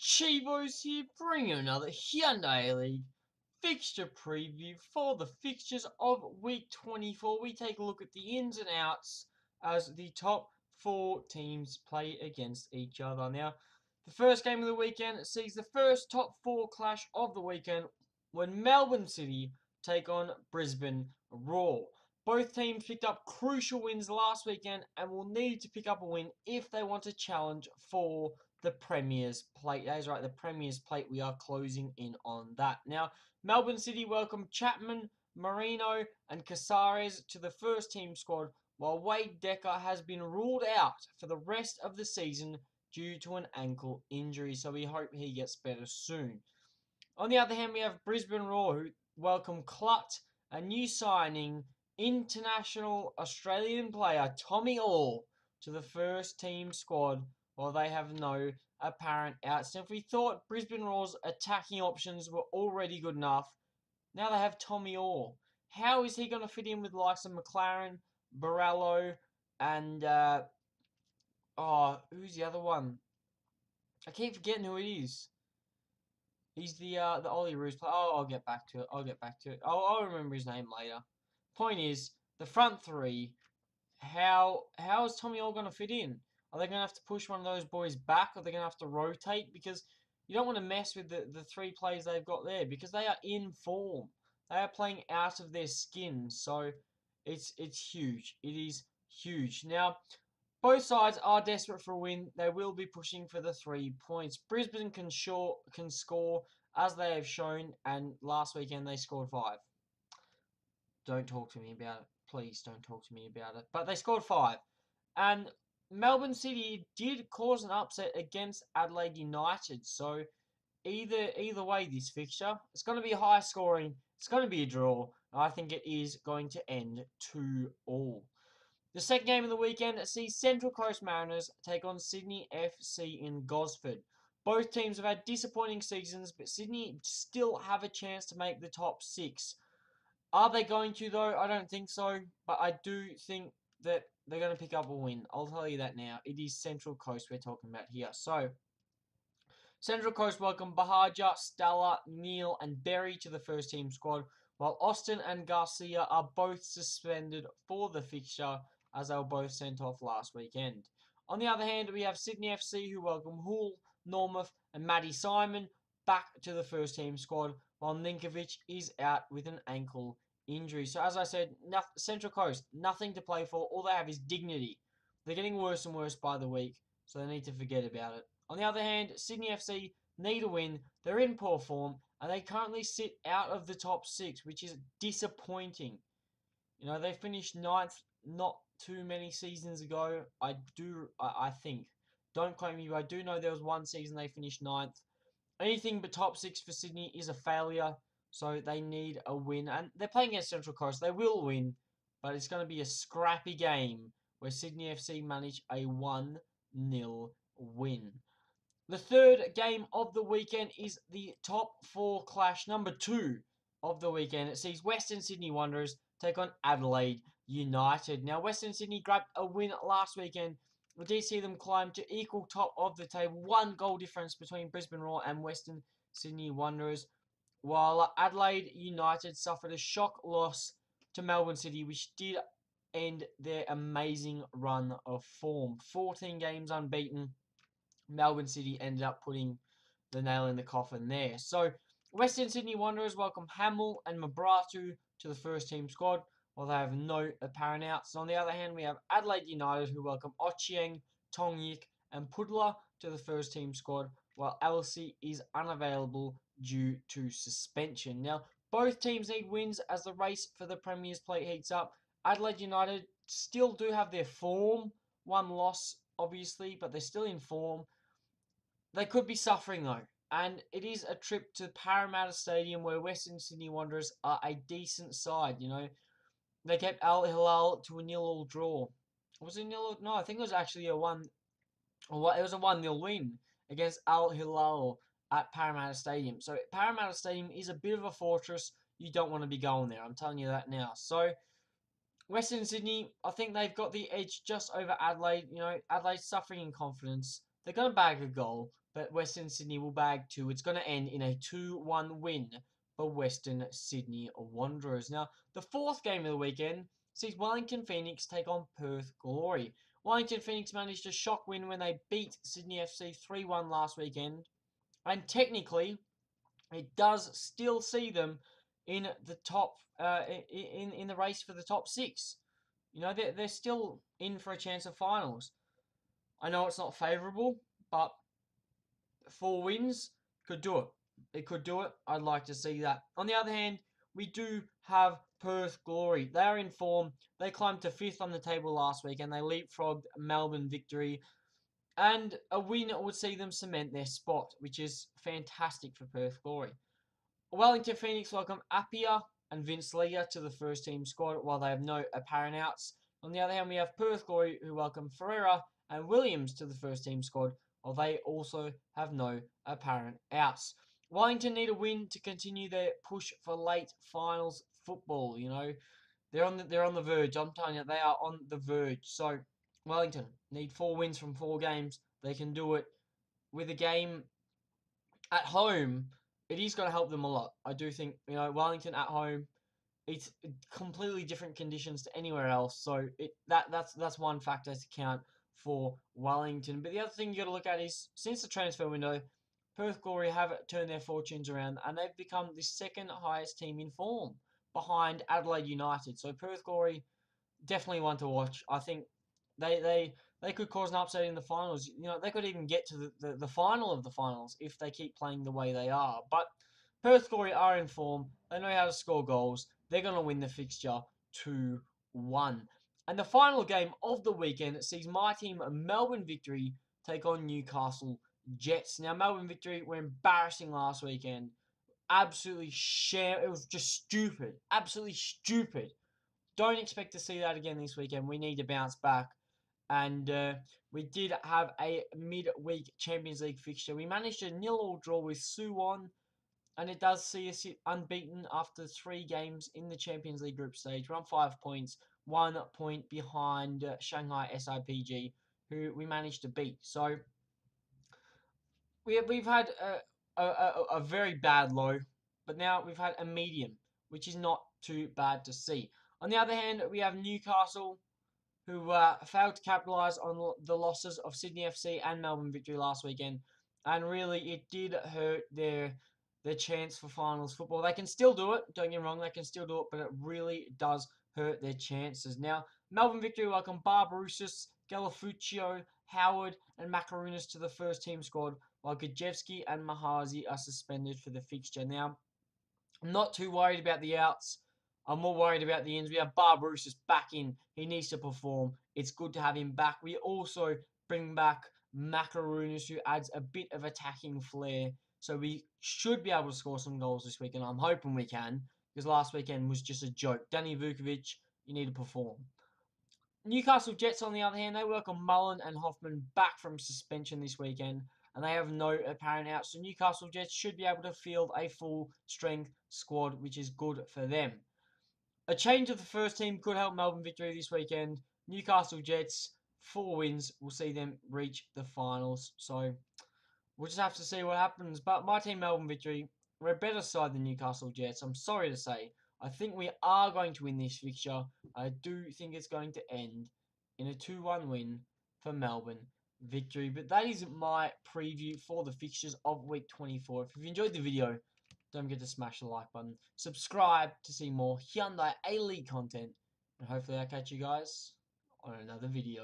Chivos here, bringing you another Hyundai A-League fixture preview for the fixtures of week 24. We take a look at the ins and outs as the top four teams play against each other. Now, the first game of the weekend sees the first top four clash of the weekend when Melbourne City take on Brisbane Roar. Both teams picked up crucial wins last weekend and will need to pick up a win if they want to challenge for the Premier's Plate. That is right, the Premier's Plate. We are closing in on that. Now, Melbourne City welcome Chapman, Marino, and Casares to the first team squad, while Wade Decker has been ruled out for the rest of the season due to an ankle injury. So we hope he gets better soon. On the other hand, we have Brisbane Roar, who welcome Clut, a new signing, international Australian player Tommy Orr, to the first team squad, while they have no apparent outs. If we thought Brisbane Roar's attacking options were already good enough, now they have Tommy Orr. How is he going to fit in with likes of McLaren, Barello, and who's the other one? I keep forgetting who it is. He's the Ollie Roos player. Oh, I'll get back to it. I'll remember his name later. Point is, the front three. How is Tommy Orr going to fit in? Are they going to have to push one of those boys back? Or are they going to have to rotate? Because you don't want to mess with the three players they've got there, because they are in form. They are playing out of their skin. So it's huge. It is huge. Now, both sides are desperate for a win. They will be pushing for the 3 points. Brisbane can score as they have shown, and last weekend they scored 5. Don't talk to me about it. Please don't talk to me about it. But they scored 5. And Melbourne City did cause an upset against Adelaide United. So either way, this fixture, it's going to be high scoring. It's going to be a draw. I think it is going to end 2-2. The second game of the weekend sees Central Coast Mariners take on Sydney FC in Gosford. Both teams have had disappointing seasons, but Sydney still have a chance to make the top 6. Are they going to, though? I don't think so, but I do think that they're going to pick up a win. I'll tell you that now. It is Central Coast we're talking about here. So, Central Coast welcome Bahaja, Stella, Neal, and Berry to the first team squad, while Austin and Garcia are both suspended for the fixture, as they were both sent off last weekend. On the other hand, we have Sydney FC, who welcome Hull, Normuth, and Matty Simon back to the first team squad, while Ninkovic is out with an ankle injury. So as I said, Central Coast, nothing to play for. All they have is dignity. They're getting worse and worse by the week, so they need to forget about it. On the other hand, Sydney FC need a win. They're in poor form, and they currently sit out of the top 6, which is disappointing. You know, they finished 9th not too many seasons ago. I think. Don't quote me, but I do know there was one season they finished 9th. Anything but top 6 for Sydney is a failure, so they need a win. And they're playing against Central Coast. They will win, but it's going to be a scrappy game where Sydney FC manage a 1-0 win. The third game of the weekend is the top 4 clash, number 2 of the weekend. It sees Western Sydney Wanderers take on Adelaide United. Now, Western Sydney grabbed a win last weekend. We did see them climb to equal top of the table. 1 goal difference between Brisbane Roar and Western Sydney Wanderers, while Adelaide United suffered a shock loss to Melbourne City, which did end their amazing run of form. 14 games unbeaten. Melbourne City ended up putting the nail in the coffin there. So, Western Sydney Wanderers welcome Hamill and Mabratu to the first team squad, while they have no apparent outs. On the other hand, we have Adelaide United, who welcome Ochieng, Tongyik, and Pudla to the first team squad, while Elsie is unavailable due to suspension. Now, both teams need wins as the race for the Premier's Plate heats up. Adelaide United still do have their form. 1 loss, obviously, but they're still in form. They could be suffering, though. And it is a trip to Parramatta Stadium, where Western Sydney Wanderers are a decent side, you know. They kept Al Hilal to a 0-0 draw. Was it 0-0? No, I think it was actually a 1-0 win against Al Hilal at Parramatta Stadium. So Parramatta Stadium is a bit of a fortress. You don't want to be going there. I'm telling you that now. So Western Sydney, I think they've got the edge just over Adelaide. You know, Adelaide's suffering in confidence. They're going to bag a goal, but Western Sydney will bag 2. It's going to end in a 2-1 win for Western Sydney Wanderers. Now, the fourth game of the weekend sees Wellington Phoenix take on Perth Glory. Wellington Phoenix managed a shock win when they beat Sydney FC 3-1 last weekend. And technically, it does still see them in the top, in the race for the top 6. You know, they're still in for a chance of finals. I know it's not favourable, but 4 wins could do it. It could do it. I'd like to see that. On the other hand, we do have Perth Glory. They are in form. They climbed to 5th on the table last week and they leapfrogged Melbourne Victory. And a win would see them cement their spot, which is fantastic for Perth Glory. Wellington Phoenix welcome Appiah and Vince Leah to the first team squad while they have no apparent outs. On the other hand, we have Perth Glory who welcome Ferreira and Williams to the first team squad while they also have no apparent outs. Wellington need a win to continue their push for late finals football. You know, they're on the verge. I'm telling you, they are on the verge. So Wellington need 4 wins from 4 games. They can do it with a game at home. It is going to help them a lot. I do think, you know, Wellington at home, it's completely different conditions to anywhere else. So that's one factor to count for Wellington. But the other thing you got to look at is since the transfer window, Perth Glory have turned their fortunes around and they've become the second highest team in form behind Adelaide United. So Perth Glory definitely one to watch. I think they could cause an upset in the finals. You know, they could even get to the final of the finals if they keep playing the way they are. But Perth Glory are in form. They know how to score goals. They're going to win the fixture 2-1. And the final game of the weekend sees my team, Melbourne Victory, take on Newcastle Jets. Now, Melbourne Victory were embarrassing last weekend. Absolutely It was just stupid. Absolutely stupid. Don't expect to see that again this weekend. We need to bounce back. And we did have a midweek Champions League fixture. We managed a 0-0 draw with Suwon, and it does see us unbeaten after 3 games in the Champions League group stage. We're on 5 points, 1 point behind Shanghai SIPG, who we managed to beat. So we've had a very bad low, but now we've had a medium, which is not too bad to see. On the other hand, we have Newcastle, who failed to capitalise on the losses of Sydney FC and Melbourne Victory last weekend. And really, it did hurt their chance for finals football. They can still do it, don't get me wrong, they can still do it, but it really does hurt their chances. Now, Melbourne Victory welcome Barbarousis, Galafuccio, Howard, and Macaronis to the first team squad, while Gajewski and Mahazi are suspended for the fixture. Now, I'm not too worried about the outs. I'm more worried about the ins. We have Barbarousis back in. He needs to perform. It's good to have him back. We also bring back Macaronis, who adds a bit of attacking flair. So we should be able to score some goals this weekend. I'm hoping we can, because last weekend was just a joke. Danny Vukovic, you need to perform. Newcastle Jets, on the other hand, they welcome Mullen and Hoffman back from suspension this weekend, and they have no apparent outs. So Newcastle Jets should be able to field a full-strength squad, which is good for them. A change of the first team could help Melbourne Victory this weekend. Newcastle Jets, 4 wins will see them reach the finals. So we'll just have to see what happens. But my team, Melbourne Victory, we're a better side than Newcastle Jets. I'm sorry to say. I think we are going to win this fixture. I do think it's going to end in a 2-1 win for Melbourne Victory. But that is my preview for the fixtures of week 24. If you've enjoyed the video, don't forget to smash the like button. Subscribe to see more Hyundai A-League content. And hopefully I'll catch you guys on another video.